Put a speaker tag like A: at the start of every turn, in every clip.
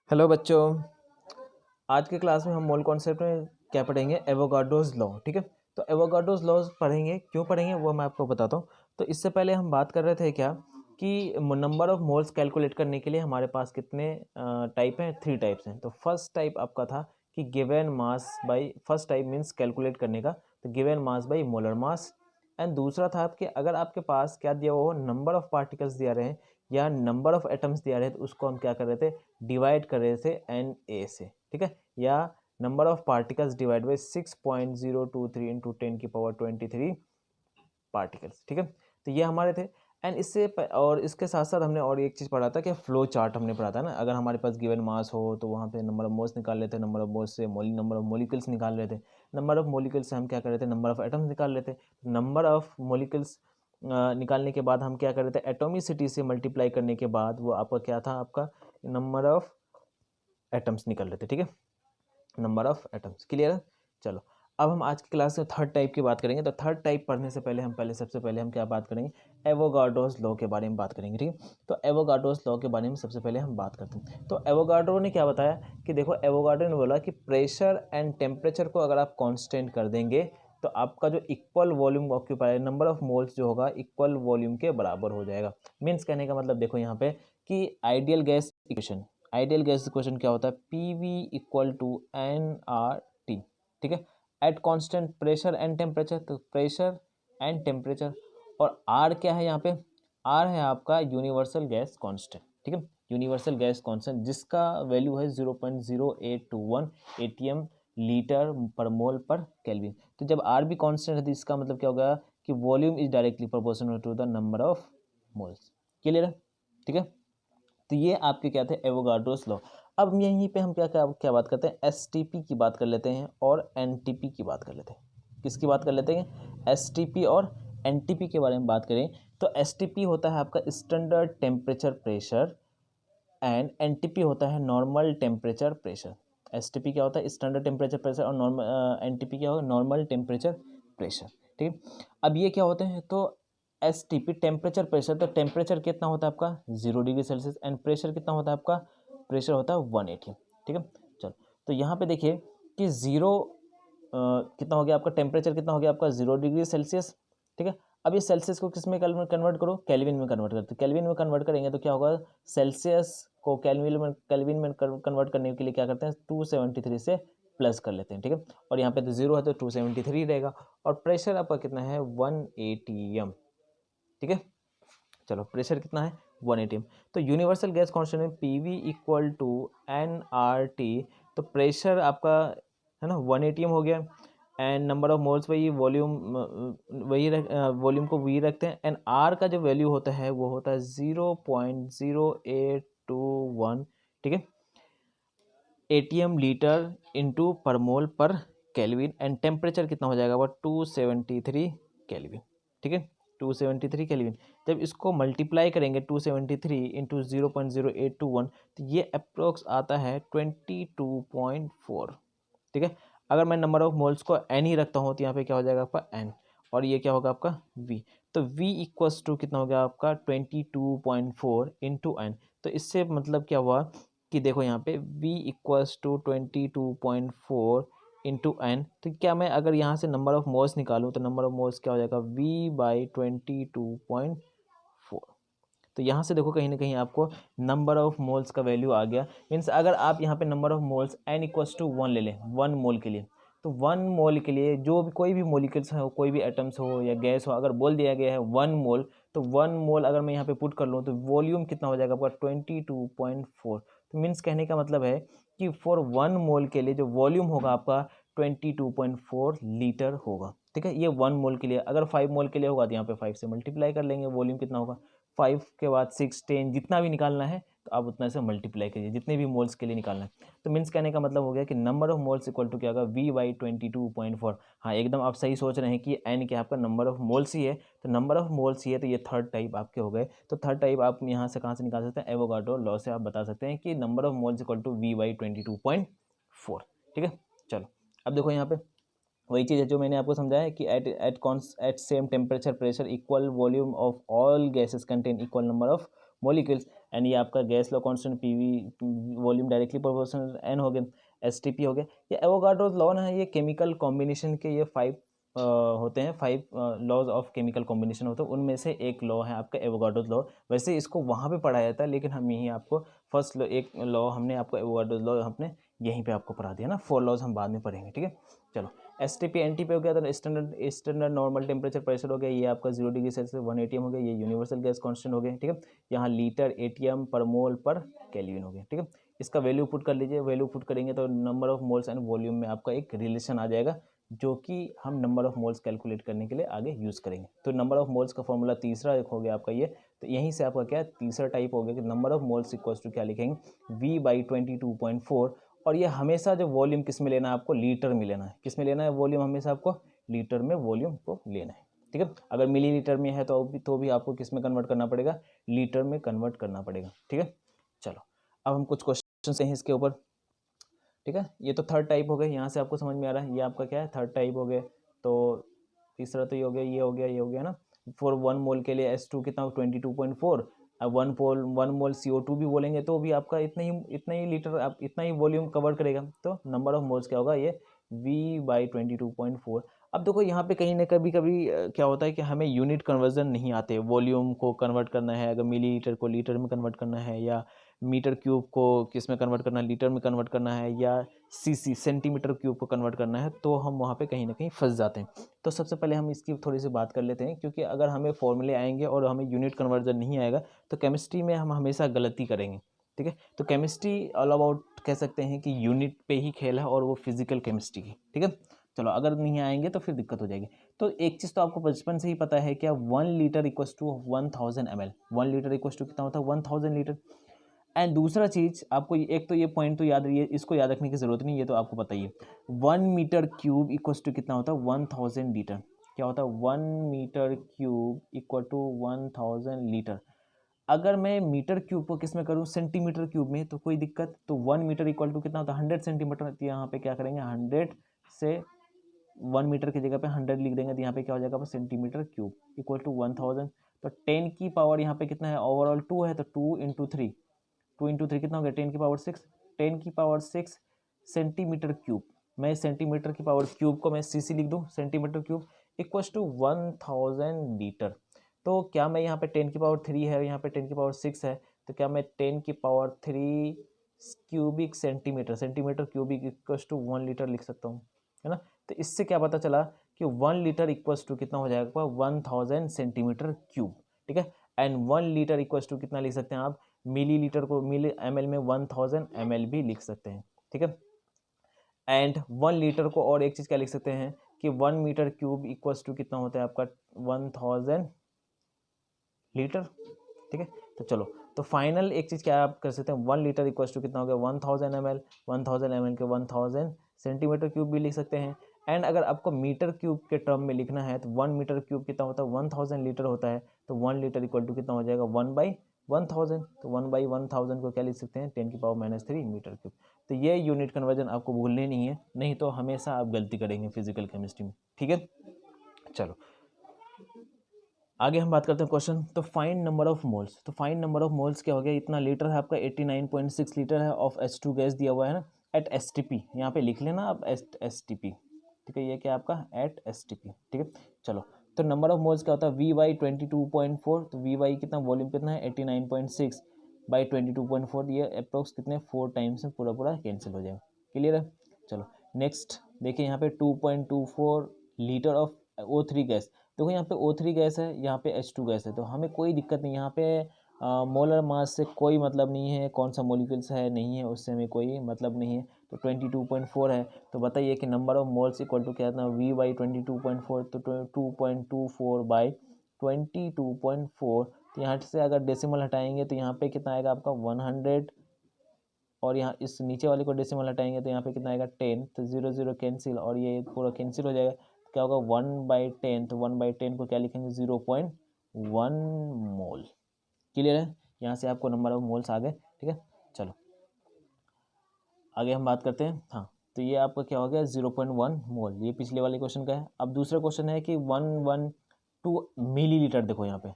A: Hello बच्चों, आज के क्लास में हम मोल कॉन्सेप्ट में क्या पढ़ेंगे? Avogadro's law. ठीक है, तो एवोगाड्रोस लॉ पढ़ेंगे, क्यों पढ़ेंगे वो मैं आपको बताता हूँ। तो इससे पहले हम बात कर रहे थे क्या कि नंबर ऑफ मोल्स कैलकुलेट करने के लिए हमारे पास कितने टाइप हैं? 3 टाइप्स हैं। तो फर्स्ट टाइप आपका था कि given mass by, first type means calculate करने का, तो given mass by molar mass. And दूसरा था कि अगर आपके पास क्या दिया हुआ हो, नंबर ऑफ पार्टिकल्स दिया रहे हैं या नंबर ऑफ एटम्स दिया रहे, तो उसको हम क्या कर रहे थे? डिवाइड कर रहे थे एन ए से। ठीक है, या number of particles divide by 6.023 into 10⁻23 particles. ठीक है, तो ये हमारे थे। एंड और इसके साथ साथ हमने और एक चीज़ पढ़ा था कि फ्लो चार्ट हमने पढ़ा था ना। अगर हमारे पास गिवन मास हो तो वहाँ पे नंबर ऑफ मोल्स निकाल लेते, नंबर ऑफ मोल्स से नंबर ऑफ मोलिक्यूल्स निकाल रहे थे, नंबर ऑफ मोलिक्यूल्स से हम क्या कर रहे थे? नंबर ऑफ एटम्स निकाल लेते। नंबर ऑफ मोलिक्यूल्स निकालने के बाद हम क्या कर रहे थे? एटोमिसिटी से मल्टीप्लाई करने के बाद वो आपका क्या था? आपका नंबर ऑफ एटम्स निकल रहे थे। ठीक है, नंबर ऑफ एटम्स। क्लियर है? चलो, अब हम आज की क्लास में थर्ड टाइप की बात करेंगे। तो थर्ड टाइप पढ़ने से पहले सबसे पहले हम क्या बात करेंगे? एवोगाड्रोस लॉ के बारे में बात करेंगे। ठीक है, तो एवोगाड्रोस लॉ के बारे में सबसे पहले हम बात करते हैं। तो एवोगाड्रो ने क्या बताया कि देखो, एवोगाड्रो ने बोला कि प्रेशर एंड टेम्परेचर को अगर आप कांस्टेंट कर देंगे तो आपका जो equal volume occupy, number of moles जो होगा इक्वल वॉल्यूम के बराबर हो जाएगा। मीन्स कहने का मतलब देखो यहाँ पे कि ideal gas equation, ideal gas equation क्या होता है? P V equal to N R T. ठीक है, at constant pressure and temperature. तो प्रेशर एंड टेम्परेचर, और आर क्या है यहाँ पे? आर है आपका यूनिवर्सल गैस कांस्टेंट। ठीक है, यूनिवर्सल गैस कांस्टेंट जिसका वैल्यू है 0.0821 एटीएम लीटर पर मोल पर केल्विन। तो जब आर भी कांस्टेंट है तो इसका मतलब क्या होगा कि volume is directly proportional to the number of moles. Clear है? ठीक है, तो ये आपके क्या थे? Avogadro's law. अब यहीं पे हम क्या क्या क्या बात करते हैं? एसटीपी की बात कर लेते हैं और एनटीपी की बात कर लेते हैं। किसकी बात कर लेते हैं? एसटीपी और एनटीपी के बारे में बात करें तो एसटीपी होता है आपका standard temperature pressure and NTP होता है नॉर्मल टेम्परेचर प्रेशर। एसटीपी क्या होता है? स्टैंडर्ड टेम्परेचर प्रेशर, और नॉर्मल एनटीपी क्या होगा? Normal temperature pressure. ठीक है, अब ये क्या होते हैं? तो S T P temperature pressure, तो टेम्परेचर कितना होता है आपका? 0 डिग्री सेल्सियस, एंड प्रेशर कितना होता है आपका? प्रेशर होता है 180। ठीक है, चलो, तो यहाँ पे देखिए कि कितना हो गया आपका? टेम्परेचर कितना हो गया आपका? 0 डिग्री सेल्सियस। ठीक है, अब ये सेल्सियस को किस में कन्वर्ट करो? केल्विन में कन्वर्ट करते। केल्विन में कन्वर्ट करेंगे तो क्या होगा? सेल्सियस को केल्विन में कन्वर्ट करने के लिए क्या करते हैं? 273 से प्लस कर लेते हैं। ठीक है, और यहाँ पे तो 0 है तो 273 रहेगा, और प्रेशर आपका कितना है? 180 एम। ठीक है, चलो, प्रेशर कितना है? 180 एम। तो यूनिवर्सल गैस कांस्टेंट में P V equal to N R T. तो प्रेशर आपका है ना 180 एम हो गया, एंड नंबर ऑफ मोल्स वही, वॉल्यूम वॉल्यूम को वी रखते हैं, एंड आर का जो वैल्यू होता है वो होता है 0.0821। ठीक है, एटीएम लीटर इंटू पर मोल पर केल्विन, एंड टेम्परेचर कितना हो जाएगा? वो 273 केल्विन। ठीक है, 273 केल्विन। जब इसको मल्टीप्लाई करेंगे 273 इंटू 0.0821, तो ये अप्रोक्स आता है 22.4। ठीक है, अगर मैं नंबर ऑफ मोल्स को एन ही रखता हूँ तो यहाँ पे क्या हो जाएगा आपका? एन, और ये क्या होगा आपका? वी। तो वी इक्वल्स टू कितना हो गया आपका? 22.4 इंटू एन। तो इससे मतलब क्या हुआ कि देखो यहाँ पे v equals to 22.4 into N. तो क्या मैं अगर यहाँ से नंबर ऑफ मोल्स निकालूँ तो नंबर ऑफ मोल्स क्या हो जाएगा? v/22.4। तो यहाँ से देखो कहीं ना कहीं आपको नंबर ऑफ मोल्स का वैल्यू आ गया। मीन्स अगर आप यहाँ पे number of moles n equals to 1 ले लें 1 मोल के लिए, तो 1 मोल के लिए जो भी कोई भी मोलिक्यूल्स हो, कोई भी एटम्स हो या गैस हो, अगर बोल दिया गया है 1 मोल, तो 1 मोल अगर मैं यहाँ पे पुट कर लूँ तो वॉल्यूम कितना हो जाएगा आपका? 22.4। तो मीन्स कहने का मतलब है कि फॉर 1 मोल के लिए जो वॉल्यूम होगा आपका 22.4 लीटर होगा। ठीक है, ये 1 मोल के लिए। अगर 5 मोल के लिए होगा तो यहाँ पे 5 से मल्टीप्लाई कर लेंगे, वॉल्यूम कितना होगा? 5 के बाद 6 10 जितना भी निकालना है तो आप उतना से मल्टीप्लाई करिए, जितने भी मोल्स के लिए निकालना है। तो मीन्स कहने का मतलब हो गया कि number of moles equal to क्या होगा? v/22.4। हाँ, एकदम आप सही सोच रहे हैं कि n क्या आपका नंबर ऑफ मोल्स ही है, तो नंबर ऑफ मोल्स ही है, तो ये थर्ड टाइप आपके हो गए। तो थर्ड टाइप आप यहाँ से कहाँ से निकाल सकते हैं? एवोगाड्रो लॉ से आप बता सकते हैं कि number of moles equal to v/22.4। ठीक है, चलो, अब देखो यहाँ पे वही चीज़ है जो मैंने आपको समझाया कि at same temperature pressure equal volume of all gases contain equal number of molecules, and ये आपका gas law constant PV volume directly proportional N हो गया, एसटीपी हो गया। ये एवोगाड्रोस लॉ ना, ये केमिकल कॉम्बिनेशन के ये 5 होते हैं, 5 लॉज ऑफ केमिकल कॉम्बिनेशन होते हैं, उनमें से एक लॉ है आपका एवोगाड्रोस लॉ। वैसे इसको वहाँ पे पढ़ाया जाता है, लेकिन हम यहीं आपको फर्स्ट लॉ, एक लॉ हमने आपको एवोगाड्रोस लॉ हमने यहीं पे आपको पढ़ा दिया ना, 4 लॉज हम बाद में पढ़ेंगे, ठीक है। चलो S T P N T P हो गया, तो स्टैंडर्ड नॉर्मल टेम्परेचर प्रेशर हो गया, ये आपका 0 डिग्री सेल्सियस 1 एटीएम हो गया, ये यूनिवर्सल गैस कांस्टेंट हो गया, ठीक है। यहाँ लीटर एटीएम पर मोल पर केल्विन हो गया, ठीक है। इसका वैल्यू पुट कर लीजिए, वैल्यू पुट करेंगे तो number of moles and volume में आपका एक रिलेशन आ जाएगा, जो कि हम नंबर ऑफ मोल्स कैलकुलेट करने के लिए आगे यूज़ करेंगे। तो नंबर ऑफ मोल्स का फॉर्मूला तीसरा एक हो गया आपका ये, तो यहीं से आपका क्या तीसरा टाइप हो गया कि number of moles equals to क्या लिखेंगे, V/22.4। और ये हमेशा जो वॉल्यूम किस में लेना है आपको, लीटर में लेना है। किस में लेना है वॉल्यूम, हमेशा आपको लीटर में वॉल्यूम को लेना है, ठीक है। अगर मिलीलीटर में है तो भी आपको किस में कन्वर्ट करना पड़ेगा, लीटर में कन्वर्ट करना पड़ेगा, ठीक है। चलो अब हम कुछ क्वेश्चन हैं इसके ऊपर, ठीक है। ये तो थर्ड टाइप हो गए, यहाँ से आपको समझ में आ रहा है, ये आपका क्या है थर्ड टाइप हो गए। तो तीसरा तो ये हो गया, ये हो गया, ये हो गया ना। फॉर 1 मोल के लिए S2 कितना 22.4, अब 1 मोल CO2 भी बोलेंगे तो भी आपका इतना ही लीटर, आप इतना ही वॉल्यूम कवर करेगा। तो नंबर ऑफ मोल्स क्या होगा, ये V/22.4। अब देखो यहाँ पे कहीं ना कभी कभी क्या होता है कि हमें यूनिट कन्वर्जन नहीं आते, वॉल्यूम को कन्वर्ट करना है, अगर मिलीलीटर को लीटर में कन्वर्ट करना है, या मीटर क्यूब को किस में कन्वर्ट करना है, लीटर में कन्वर्ट करना है, या सीसी सेंटीमीटर क्यूब को कन्वर्ट करना है, तो हम वहाँ पे कहीं ना कहीं फंस जाते हैं। तो सबसे पहले हम इसकी थोड़ी सी बात कर लेते हैं, क्योंकि अगर हमें फॉर्मूले आएंगे और हमें यूनिट कन्वर्जन नहीं आएगा तो केमिस्ट्री में हम हमेशा गलती करेंगे, ठीक है। तो केमिस्ट्री ऑल अबाउट कह सकते हैं कि यूनिट पे ही खेल है, और वो फिजिकल केमिस्ट्री की, ठीक है। चलो अगर नहीं आएंगे तो फिर दिक्कत हो जाएगी। तो एक चीज़ तो आपको बचपन से ही पता है, क्या 1 litre equals to 1000 ml, 1 litre equals to कितना होता है 1000 लीटर। एंड दूसरा चीज़ आपको एक तो ये पॉइंट तो याद, ये इसको याद रखने की ज़रूरत नहीं, ये तो आपको पता ही है। 1 मीटर क्यूब इक्वस टू कितना होता है 1000 लीटर। क्या होता है 1 metre cube equal to 1000 litre. अगर मैं मीटर क्यूब को किस में करूँ, सेंटीमीटर क्यूब में, तो कोई दिक्कत। तो 1 मीटर इक्वल टू कितना होता है 100 सेंटीमीटर। तो यहाँ पे क्या करेंगे 100 से 1 मीटर की जगह पे 100 लिख देंगे, तो यहाँ पे क्या हो जाएगा सेंटीमीटर क्यूब इक्वल टू 1000। तो 10 की पावर यहाँ पे कितना है, ओवरऑल 2 है, तो 2 इंटू 3, 2 इंटू 3 कितना हो गया 10 की पावर 6, 10 की पावर 6 सेंटीमीटर क्यूब। मैं सेंटीमीटर की पावर क्यूब को मैं सीसी लिख दूँ, centimetre cube equals to 1000 litre. तो क्या मैं यहाँ पे 10 की पावर 3 है, यहाँ पे 10 की पावर 6 है, तो क्या मैं 10 की power 3 cubic centimetre, centimetre cubic equals to 1 litre लिख सकता हूँ, है ना। तो इससे क्या पता चला कि 1 लीटर इक्वल्स टू कितना हो जाएगा 1000 सेंटीमीटर क्यूब, ठीक है। एंड 1 लीटर इक्वल्स टू कितना लिख सकते हैं आप, मिली लीटर को मिली ml में 1000 ml भी लिख सकते हैं, ठीक है। एंड 1 लीटर को और एक चीज़ क्या लिख सकते हैं कि 1 मीटर क्यूब इक्वल्स टू कितना होता है आपका 1000 लीटर, ठीक है। तो चलो, तो फाइनल एक चीज़ क्या आप कर सकते हैं, 1 लीटर इक्वल्स टू कितना हो गया 1000 ml, 1000 ml के 1000 सेंटीमीटर क्यूब भी लिख सकते हैं। एंड अगर आपको मीटर क्यूब के टर्म में लिखना है तो 1 मीटर क्यूब कितना होता है 1000 लीटर होता है, तो 1 लीटर इक्वल टू कितना हो जाएगा 1/1000। तो 1/1000 को क्या लिख सकते हैं 10 की पावर -3 मीटर क्यूब। तो ये यूनिट कन्वर्जन आपको भूलने नहीं है, नहीं तो हमेशा आप गलती करेंगे फिजिकल केमिस्ट्री में, ठीक है। चलो आगे हम बात करते हैं क्वेश्चन। तो फाइंड नंबर ऑफ मोल्स, तो फाइंड नंबर ऑफ मोल्स क्या हो गया, इतना लीटर है आपका 89.6 लीटर है ऑफ H2 गैस दिया हुआ है ना, एट STP, यहाँ पे लिख लेना आप STP, ठीक है। ये क्या आपका एट STP, ठीक है। चलो, तो नंबर ऑफ मोल्स क्या होता है V/22.4, तो V कितना वॉल्यूम कितना है 89.6 बाई 22.4, ये अप्रोक्स कितने 4 टाइम्स में पूरा पूरा कैंसिल हो जाएगा, क्लियर है। चलो नेक्स्ट देखिए, यहाँ पे 2.24 लीटर ऑफ O3 गैस। देखो यहाँ पे O3 गैस है, यहाँ पे H2 गैस है, तो हमें कोई दिक्कत नहीं, यहाँ पे मोलर मास से कोई मतलब नहीं है, कौन सा मॉलिक्यूल्स है नहीं है उससे हमें कोई मतलब नहीं है। तो 22.4 है, तो बताइए कि number of moles equal to क्या था V/22.4, तो 2.24 बाई 22.4। तो यहाँ से अगर डेसिमल हटाएंगे तो यहाँ पे कितना आएगा आपका 100, और यहाँ इस नीचे वाले को डेसिमल हटाएंगे तो यहाँ पे कितना आएगा 10, तो 0 0 कैंसिल, और ये पूरा कैंसिल हो जाएगा। क्या होगा 1/10, तो 1/10 को क्या लिखेंगे 0.1 मोल, क्लियर है। यहाँ से आपको नंबर ऑफ मोल्स आ गए, ठीक है। चलो आगे हम बात करते हैं। हाँ, तो ये आपका क्या हो गया 0.1 मोल, ये पिछले वाले क्वेश्चन का है। अब दूसरा क्वेश्चन है कि 112 मिलीलीटर, देखो यहाँ पे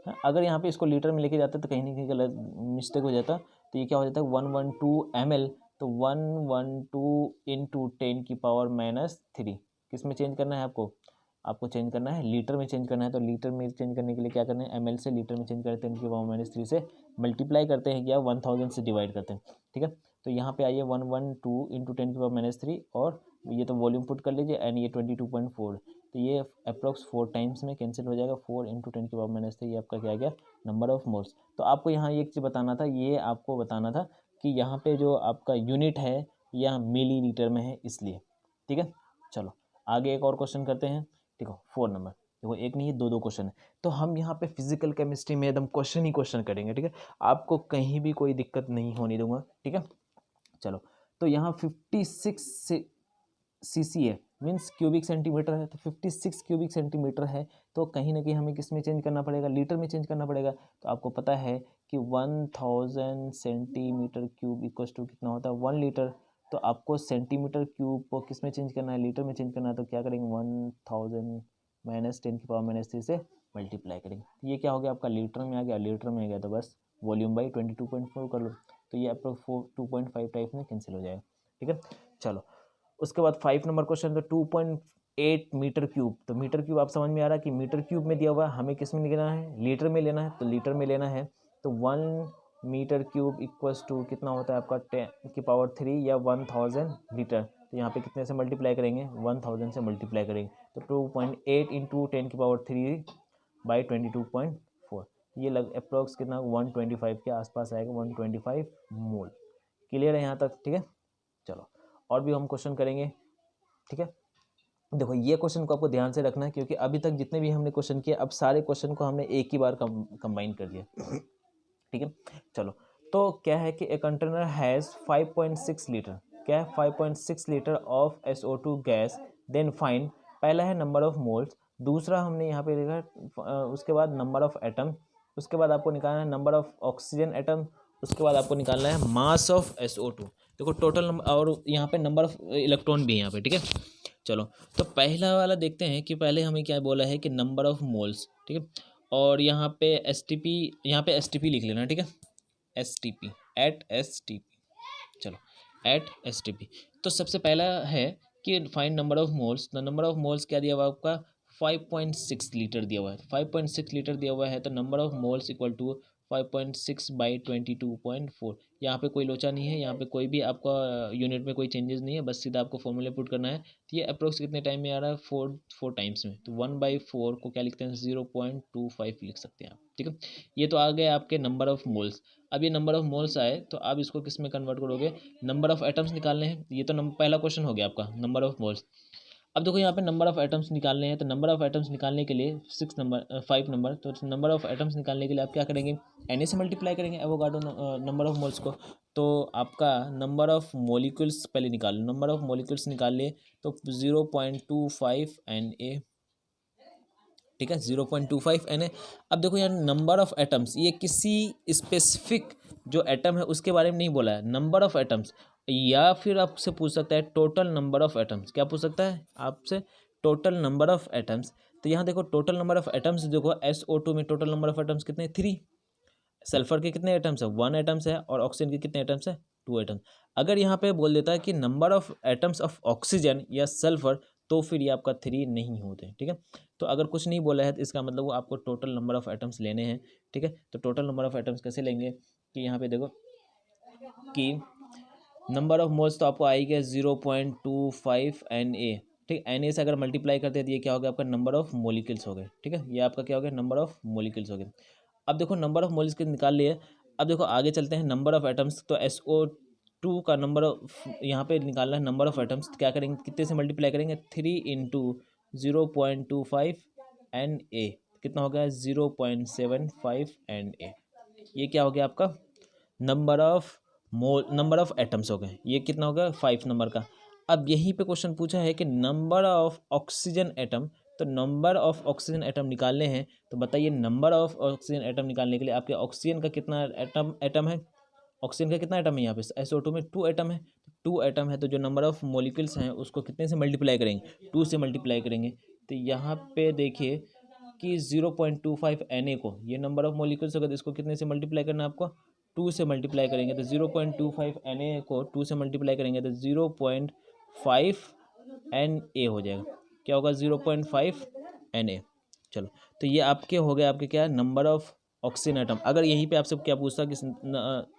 A: हाँ, अगर यहाँ पे इसको लीटर में लेके जाता तो कहीं ना कहीं गलत मिस्टेक हो जाता। तो ये क्या हो जाता है 112 ml, तो 112 इंटू 10⁻³ किस में चेंज करना है आपको चेंज करना है लीटर में चेंज करना है। तो लीटर में चेंज करने के लिए क्या करना है, ml से लीटर में चेंज करते हैं 10⁻³ से मल्टीप्लाई करते हैं या 1000 से डिवाइड करते हैं, ठीक है। तो यहाँ पे आइए 112 इंटू 10⁻³ और ये तो वॉल्यूम पुट कर लीजिए एंड ये 22.4, तो ये अप्रोक्स 4 टाइम्स में कैंसिल हो जाएगा। 4 इंटू 10⁻³ ये आपका क्या आ गया नंबर ऑफ मोल्स। तो आपको यहाँ एक चीज़ बताना था, ये आपको बताना था कि यहाँ पे जो आपका यूनिट है यह मिली लीटर में है इसलिए, ठीक है। चलो आगे एक और क्वेश्चन करते हैं, देखो 4 नंबर, देखो एक नहीं दो क्वेश्चन है। तो हम यहाँ पे फिजिकल केमिस्ट्री में एकदम क्वेश्चन ही क्वेश्चन करेंगे, ठीक है। आपको कहीं भी कोई दिक्कत नहीं होने दूंगा, ठीक है। चलो तो यहाँ 56 सीसी है, मीन्स क्यूबिक सेंटीमीटर है, तो 56 क्यूबिक सेंटीमीटर है, तो कहीं ना कहीं हमें किस में चेंज करना पड़ेगा, लीटर में चेंज करना पड़ेगा। तो आपको पता है कि 1000 सेंटीमीटर क्यूब इक्वल टू कितना होता है 1 लीटर। तो आपको सेंटीमीटर क्यूब को किस में चेंज करना है, लीटर में चेंज करना है। तो क्या करेंगे 1000 माइनस 10⁻³ से मल्टीप्लाई करेंगे। ये क्या हो गया आपका लीटर में आ गया, लीटर में आ गया तो बस वॉल्यूम बाई 22.4 कर लो, तो ये अप्रोक्स 2.5 टाइप में कैंसिल हो जाएगा, ठीक है। चलो उसके बाद 5 नंबर क्वेश्चन, तो 2.8 मीटर क्यूब, तो मीटर क्यूब आप समझ में आ रहा है कि मीटर क्यूब में दिया हुआ है, हमें किस में लेना है, लीटर में लेना है। तो लीटर में लेना है तो 1 मीटर क्यूब इक्वल्स टू कितना होता है आपका 10⁻³ या 1000 लीटर। तो यहाँ पे कितने से मल्टीप्लाई करेंगे 1000 से मल्टीप्लाई करेंगे, तो 2.8 इंटू 10⁻³ बाई 22.4, ये लग अप्रोक्स कितना 125 के आसपास आएगा, 125 मोल। क्लियर है यहाँ तक, ठीक है। चलो और भी हम क्वेश्चन करेंगे, ठीक है। देखो ये क्वेश्चन को आपको ध्यान से रखना है क्योंकि अभी तक जितने भी हमने क्वेश्चन किए अब सारे क्वेश्चन को हमने एक ही बार कंबाइन कर दिया, ठीक है। चलो तो क्या है कि ए कंटेनर हैज़ 5.6 लीटर, क्या है 5.6 litre of SO2 gas, then find, पहला है नंबर ऑफ मोल्स, दूसरा हमने यहाँ पे लिखा उसके बाद नंबर ऑफ एटम, उसके बाद आपको निकालना है नंबर ऑफ ऑक्सीजन एटम, उसके बाद आपको निकालना है मास ऑफ SO2। देखो टोटल नंबर और यहाँ पे नंबर ऑफ इलेक्ट्रॉन भी है यहाँ पे, ठीक है। चलो तो पहला वाला देखते हैं कि पहले हमें क्या बोला है कि नंबर ऑफ मोल्स, ठीक है। और यहाँ पे STP, यहाँ पे STP लिख लेना, ठीक है। STP एट STP, चलो एट STP। तो सबसे पहला है कि फाइंड नंबर ऑफ मोल्स, तो नंबर ऑफ मोल्स क्या दिया हुआ आपका 5.6 लीटर दिया हुआ है, 5.6 लीटर दिया हुआ है। तो number of moles equal to 5.6 by 22.4। यहाँ पे कोई लोचा नहीं है, यहाँ पे कोई भी आपका यूनिट में कोई चेंजेस नहीं है, बस सीधा आपको फॉर्मूले पुट करना है। तो ये अप्रोक्स कितने टाइम में आ रहा है 4 टाइम्स में, तो 1/4 को क्या लिखते हैं 0.25 लिख सकते हैं आप, ठीक है। ये तो आ गए आपके नंबर ऑफ मोल्स। अब ये नंबर ऑफ मोल्स आए तो आप इसको किस में कन्वर्ट करोगे, नंबर ऑफ एटम्स निकालने हैं। ये तो पहला क्वेश्चन हो गया आपका नंबर ऑफ मोल्स। अब देखो यहाँ पे नंबर ऑफ एटम्स निकालने हैं, तो नंबर ऑफ एटम्स निकालने के लिए 5 नंबर, तो नंबर ऑफ एटम्स निकालने के लिए आप क्या करेंगे Na से मल्टीप्लाई करेंगे एवोगाड्रो नंबर ऑफ मोल्स को। तो आपका नंबर ऑफ मोलिक्यूल्स पहले निकाल लो, नंबर ऑफ मोलिक्यूल्स निकाल लिए तो 0.25 Na, ठीक है 0.25 Na। अब देखो यार नंबर ऑफ एटम्स ये किसी स्पेसिफिक जो एटम है उसके बारे में नहीं बोला है, नंबर ऑफ एटम्स, या फिर आपसे पूछ सकता है टोटल नंबर ऑफ एटम्स, क्या पूछ सकता है आपसे टोटल नंबर ऑफ एटम्स। तो यहाँ देखो टोटल नंबर ऑफ एटम्स देखो SO2 में टोटल नंबर ऑफ एटम्स कितने 3, सल्फर के कितने एटम्स है 1 एटम्स है, और ऑक्सीजन के कितने एटम्स है 2 एटम्स। अगर यहाँ पे बोल देता है कि number of atoms of oxygen या सल्फर, तो फिर ये आपका 3 नहीं होते, ठीक है। तो अगर कुछ नहीं बोला है तो इसका मतलब वो आपको टोटल नंबर ऑफ एटम्स लेने हैं, ठीक है। तो टोटल नंबर ऑफ एटम्स कैसे लेंगे कि यहाँ पे देखो कि नंबर ऑफ मोल्स तो आपको आएगा 0.25 Na, ठीक। Na से अगर मल्टीप्लाई करते हैं तो ये क्या हो गया आपका नंबर ऑफ मोलिक्यूल्स हो गए, ठीक है। ये आपका क्या हो गया नंबर ऑफ मोलिक्यूल्स हो गए। अब देखो नंबर ऑफ मोलिक्यूल्स निकाल लिए। अब देखो आगे चलते हैं नंबर ऑफ एटम्स, तो SO2 का नंबर ऑफ यहाँ पे निकालना है नंबर ऑफ एटम्स, तो क्या करेंगे कितने से मल्टीप्लाई करेंगे 3 इंटू 0.25 Na, कितना हो गया 0.75 Na। ये क्या हो गया आपका नंबर ऑफ एटम्स हो गए, ये कितना हो गया 5 नंबर का। अब यहीं पे क्वेश्चन पूछा है कि नंबर ऑफ ऑक्सीजन एटम, तो नंबर ऑफ ऑक्सीजन एटम निकालने हैं। तो बताइए नंबर ऑफ ऑक्सीजन एटम निकालने के लिए आपके ऑक्सीजन का कितना एटम है, ऑक्सीजन का कितना एटम है यहाँ पे SO2 में 2 एटम है, 2 एटम है। तो जो नंबर ऑफ मॉलिक्यूल्स हैं उसको कितने से मल्टीप्लाई करेंगे 2 से मल्टीप्लाई करेंगे। तो यहाँ पे देखिए कि 0.25 Na को, ये नंबर ऑफ मॉलिक्यूल्स होगा तो इसको कितने से मल्टीप्लाई करना है आपको, 2 से मल्टीप्लाई करेंगे तो 0.25 Na को 2 से मल्टीप्लाई करेंगे तो 0.5 Na हो जाएगा। क्या होगा, 0.5 Na। चलो, तो ये आपके हो गए आपके क्या, नंबर ऑफ ऑक्सीजन एटम। अगर यहीं पे आपसे क्या पूछता कि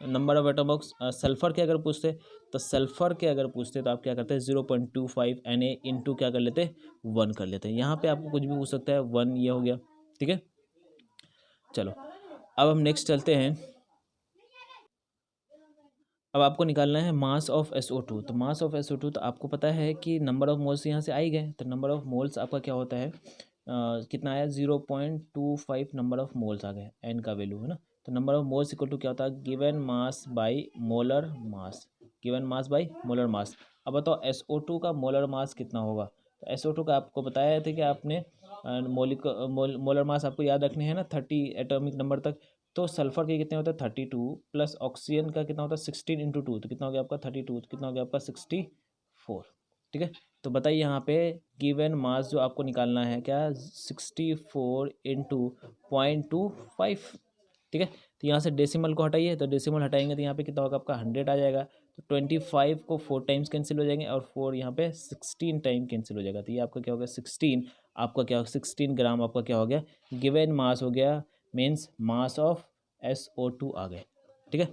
A: number of atom of sulphur के अगर पूछते, तो सल्फर के अगर पूछते तो आप क्या करते हैं, 0.25 Na इंटू क्या कर लेते, 1 कर लेते हैं। यहाँ पे आपको कुछ भी पूछ सकता है, 1 ये हो गया, ठीक है। चलो, अब हम नेक्स्ट चलते हैं। अब आपको निकालना है मास ऑफ SO2। तो मास ऑफ SO2 तो आपको पता है कि नंबर ऑफ मोल्स यहाँ से आ ही गए, तो नंबर ऑफ मोल्स आपका क्या होता है, कितना आया, 0.25 नंबर ऑफ मोल्स आ गए, एन का वैल्यू है ना। तो number of moles equal to क्या होता है, given mass by molar mass, given mass by molar mass. अब बताओ SO2 का मोलर मास कितना होगा। तो SO2 का आपको बताया था कि आपने मोलर मास आपको याद रखने हैं ना, 30 एटॉमिक नंबर तक। तो सल्फर के कितने होते हैं, 32 प्लस ऑक्सीजन का कितना होता है, 16 इंटू 2, तो कितना हो गया आपका 32, तो कितना हो गया आपका 64, ठीक है। तो बताइए यहाँ पे गिवन मास जो आपको निकालना है क्या, 64 इंटू 0.25, ठीक है। तो यहाँ से डेसिमल को हटाइए, तो डेसिमल हटाएंगे तो यहाँ पे कितना होगा आपका 100 आ जाएगा। तो 25 को 4 टाइम्स कैंसिल हो जाएंगे और 4 यहाँ पे 16 टाइम कैंसिल हो जाएगा। तो ये आपका क्या हो गया 16, आपका क्या 16 ग्राम आपका क्या हो गया, गिवन मास हो गया, मीन्स मास ऑफ SO2 आ गए, ठीक है।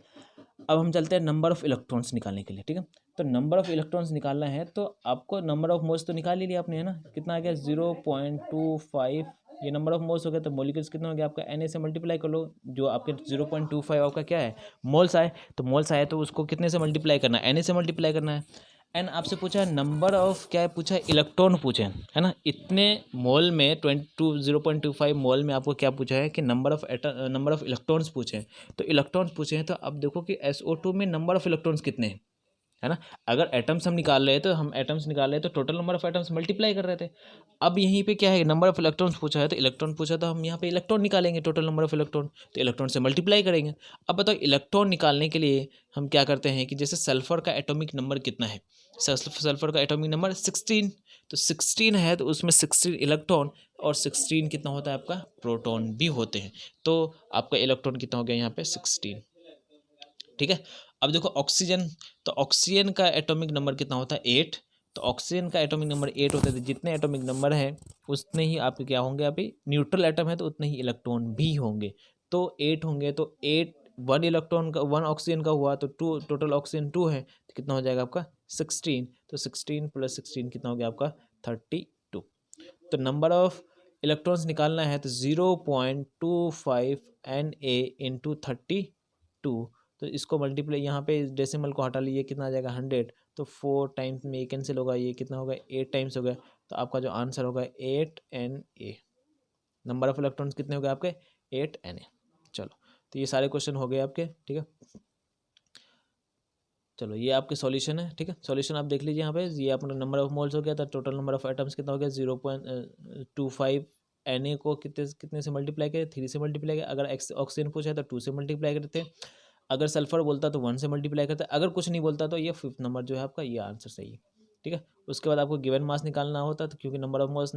A: अब हम चलते हैं नंबर ऑफ इलेक्ट्रॉन्स निकालने के लिए, ठीक है। तो नंबर ऑफ इलेक्ट्रॉन्स निकालना है तो आपको नंबर ऑफ मोल्स तो निकाल ही लिया आपने, है ना। कितना आ गया 0.25, ये नंबर ऑफ मोल्स हो गया। तो मॉलिक्यूल्स कितना हो गया आपका, Na से मल्टीप्लाई कर लो, जो आपके 0.25 आपका क्या है, मोल्स आए। तो मोल्स आए तो उसको कितने से मल्टीप्लाई करना है, Na से मल्टीप्लाई करना है। एंड आपसे पूछा है नंबर ऑफ क्या है, पूछा है इलेक्ट्रॉन पूछे है ना। इतने मोल में 0.25 मोल में आपको क्या पूछा है कि नंबर ऑफ इलेक्ट्रॉन्स पूछे हैं। तो इलेक्ट्रॉन्स पूछे हैं तो अब देखो कि SO2 में नंबर ऑफ इलेक्ट्रॉन्स कितने हैं, है ना। अगर एटम्स हम निकाल रहे हैं तो हम एटम्स निकाल रहे हैं तो total number of atoms multiply कर रहे थे। अब यहीं पे क्या है, नंबर ऑफ इलेक्ट्रॉन्स पूछा है तो इलेक्ट्रॉन पूछा तो हम यहाँ पे इलेक्ट्रॉन निकालेंगे, टोटल नंबर ऑफ इलेक्ट्रॉन, तो इलेक्ट्रॉन से मल्टीप्लाई करेंगे। अब बताओ इलेक्ट्रॉन निकालने के लिए हम क्या करते हैं कि जैसे सल्फर का एटॉमिक नंबर कितना है, सल्फर का एटॉमिक नंबर 16, तो 16 है तो उसमें 16 इलेक्ट्रॉन और 16 कितना होता है आपका, प्रोटॉन भी होते हैं। तो आपका इलेक्ट्रॉन कितना हो गया यहाँ पे 16, ठीक है। अब देखो ऑक्सीजन, तो ऑक्सीजन का एटॉमिक नंबर कितना होता है 8, तो ऑक्सीजन का एटॉमिक नंबर 8 होता है। तो जितने एटॉमिक नंबर है उतने ही आपके क्या होंगे, अभी न्यूट्रल एटम है तो उतने ही इलेक्ट्रॉन भी होंगे। तो 8 होंगे तो 8, 1 इलेक्ट्रॉन का 1 ऑक्सीजन का हुआ तो 2, टोटल ऑक्सीजन 2 है तो कितना हो जाएगा आपका 16, तो 16 प्लस 16 कितना हो गया आपका 32। तो नंबर ऑफ इलेक्ट्रॉन्स निकालना है तो 0.25 Na इंटू 32, तो इसको मल्टीप्लाई यहाँ पे डेसिमल को हटा लीजिए, कितना आ जाएगा 100, तो 4 टाइम्स में ये कैंसिल होगा, ये कितना होगा 8 टाइम्स हो गया। तो आपका जो आंसर होगा 8Na। नंबर ऑफ इलेक्ट्रॉन्स कितने हो गए आपके 8Na। चलो, तो ये सारे क्वेश्चन हो गए आपके, ठीक है। चलो, ये आपके सॉल्यूशन है, ठीक है। सॉल्यूशन आप देख लीजिए यहाँ पे, ये अपना नंबर ऑफ मोल्स हो गया था, टोटल नंबर ऑफ एटम्स कितना हो गया 0.25 Na को कितने कितने से मल्टीप्लाई किया, 3 से मल्टीप्लाई किया। अगर ऑक्सीजन पूछा है तो 2 से मल्टीप्लाई करते हैं। अगर सल्फर बोलता तो 1 से मल्टीप्लाई करते हैं। अगर कुछ नहीं बोलता तो ये 5th नंबर जो है आपका, ये आंसर सही है, ठीक है। उसके बाद आपको गिवन मास निकालना होता है, तो क्योंकि नंबर ऑफ मोल्स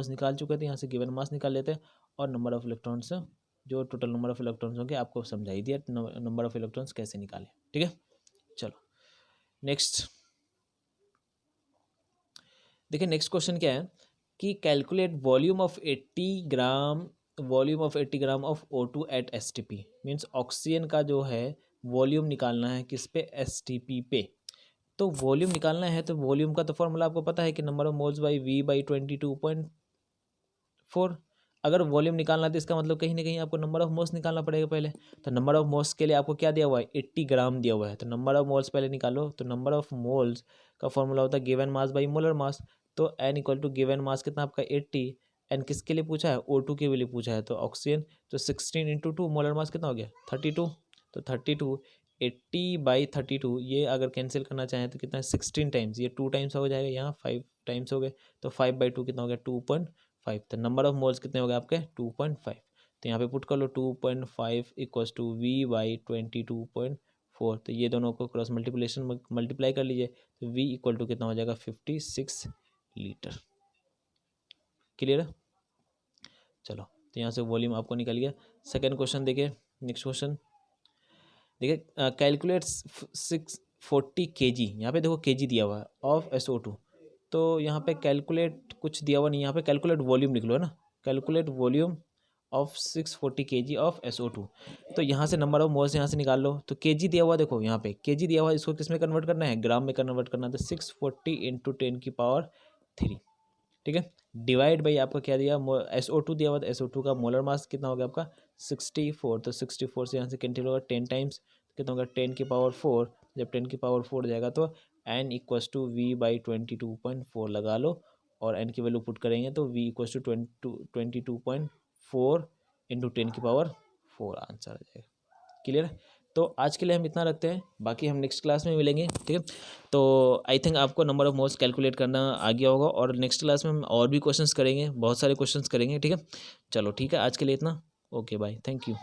A: निकाल चुके थे, यहाँ से गिवन मास निकाल लेते हैं। और नंबर ऑफ इलेक्ट्रॉन्स, जो टोटल नंबर ऑफ इलेक्ट्रॉन्स होंगे आपको समझा ही दिया नंबर ऑफ इलेक्ट्रॉन्स कैसे निकालें, ठीक है। चलो नेक्स्ट देखिए, नेक्स्ट क्वेश्चन क्या है कि calculate volume of 80 gram of O2 at STP। मीन्स ऑक्सीजन का जो है वॉल्यूम निकालना है किस पे, STP पे। तो वॉल्यूम निकालना है तो वॉल्यूम का तो फॉर्मूला आपको पता है कि number of moles by V by 22.4। अगर वॉल्यूम निकालना है तो इसका मतलब कहीं ना कहीं आपको नंबर ऑफ मोल्स निकालना पड़ेगा पहले। तो नंबर ऑफ मोल्स के लिए आपको क्या दिया हुआ है, 80 ग्राम दिया हुआ है। तो नंबर ऑफ मोल्स पहले निकालो, तो नंबर ऑफ मोल्स का फॉर्मूला होता है given mass by molar mass. तो N equal to given mass कितना आपका 80, एन किसके लिए पूछा है, O2 के लिए पूछा है, तो ऑक्सीजन। तो 16 इंटू 2, मोलर मास कितना हो गया 32, तो 32 80/32, ये अगर कैंसिल करना चाहें तो कितना है 16 टाइम्स, ये 2 टाइम्स हो जाएगा, यहाँ 5 टाइम्स हो गए, तो 5/2 कितना हो गया 2.5। तो नंबर ऑफ मोल्स कितने हो गए आपके 2.5। तो यहाँ पे पुट कर लो 2.5 इक्वल्स टू V/22.4। तो ये दोनों को क्रॉस मल्टीप्लिकेशन मल्टीप्लाई कर लीजिए, तो V इक्वल टू कितना हो जाएगा 56 लीटर। क्लियर है। चलो, तो यहाँ से वॉल्यूम आपको निकल गया। सेकेंड क्वेश्चन देखिए, नेक्स्ट क्वेश्चन देखिए, कैलकुलेट 640 kg, यहाँ पे देखो kg दिया हुआ है ऑफ SO2। तो यहाँ पे कैलकुलेट कुछ दिया हुआ नहीं, यहाँ पे कैलकुलेट वॉल्यूम लिख लो, है ना, calculate volume of 640 kg of SO2। तो यहाँ से नंबर ऑफ मोल्स यहाँ से निकाल लो। तो kg दिया हुआ, देखो यहाँ पे kg दिया हुआ, इसको किस में कन्वर्ट करना है, ग्राम में कन्वर्ट करना है। तो 640 इंटू 10⁻3, ठीक है, डिवाइड बाई आपका क्या दिया, SO2 दिया हुआ, तो SO2 का मोलर मास कितना हो गया आपका 64। तो 64 से यहाँ से कैंसिल होगा, 10 टाइम्स कितना होगा 10⁻4। जब 10⁻4 जाएगा तो n इक्वस टू V/22.4 लगा लो, और n की वैल्यू पुट करेंगे तो V equals to 22.4 into 10⁻4 answer आ जाएगा। क्लियर है। तो आज के लिए हम इतना रखते हैं, बाकी हम नेक्स्ट क्लास में मिलेंगे, ठीक है। तो आई थिंक आपको नंबर ऑफ मोल्स कैलकुलेट करना आ गया होगा, और नेक्स्ट क्लास में हम और भी क्वेश्चंस करेंगे, बहुत सारे क्वेश्चंस करेंगे, ठीक है। चलो ठीक है, आज के लिए इतना, ओके बाय, थैंक यू।